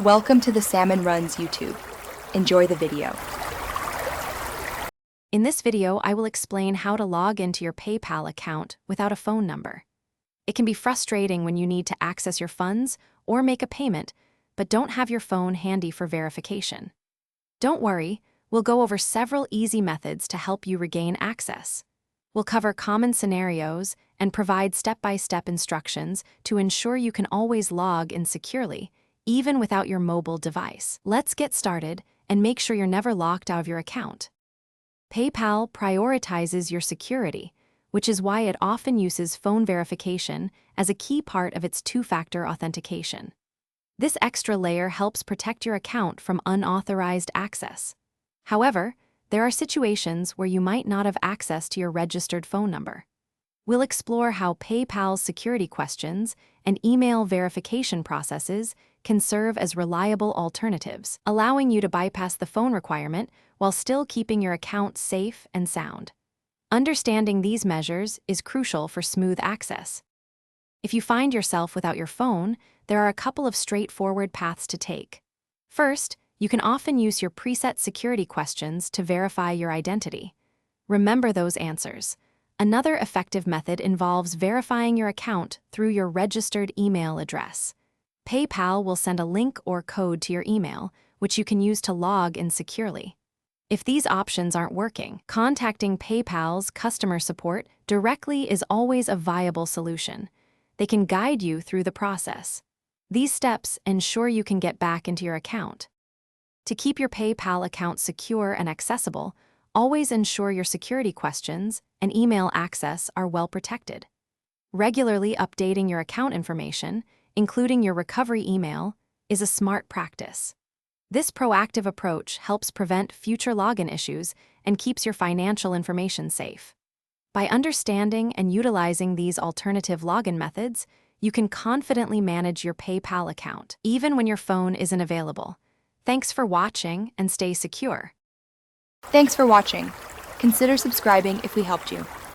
Welcome to the Salmon Runs YouTube. Enjoy the video. In this video, I will explain how to log into your PayPal account without a phone number. It can be frustrating when you need to access your funds or make a payment, but don't have your phone handy for verification. Don't worry, we'll go over several easy methods to help you regain access. We'll cover common scenarios and provide step-by-step instructions to ensure you can always log in securely, even without your mobile device. Let's get started and make sure you're never locked out of your account. PayPal prioritizes your security, which is why it often uses phone verification as a key part of its two-factor authentication. This extra layer helps protect your account from unauthorized access. However, there are situations where you might not have access to your registered phone number. We'll explore how PayPal's security questions and email verification processes can serve as reliable alternatives, allowing you to bypass the phone requirement while still keeping your account safe and sound. Understanding these measures is crucial for smooth access. If you find yourself without your phone, there are a couple of straightforward paths to take. First, you can often use your preset security questions to verify your identity. Remember those answers. Another effective method involves verifying your account through your registered email address. PayPal will send a link or code to your email, which you can use to log in securely. If these options aren't working, contacting PayPal's customer support directly is always a viable solution. They can guide you through the process. These steps ensure you can get back into your account. To keep your PayPal account secure and accessible, always ensure your security questions and email access are well protected. Regularly updating your account information, including your recovery email, is a smart practice. This proactive approach helps prevent future login issues and keeps your financial information safe. By understanding and utilizing these alternative login methods, you can confidently manage your PayPal account, even when your phone isn't available. Thanks for watching and stay secure. Thanks for watching. Consider subscribing if we helped you.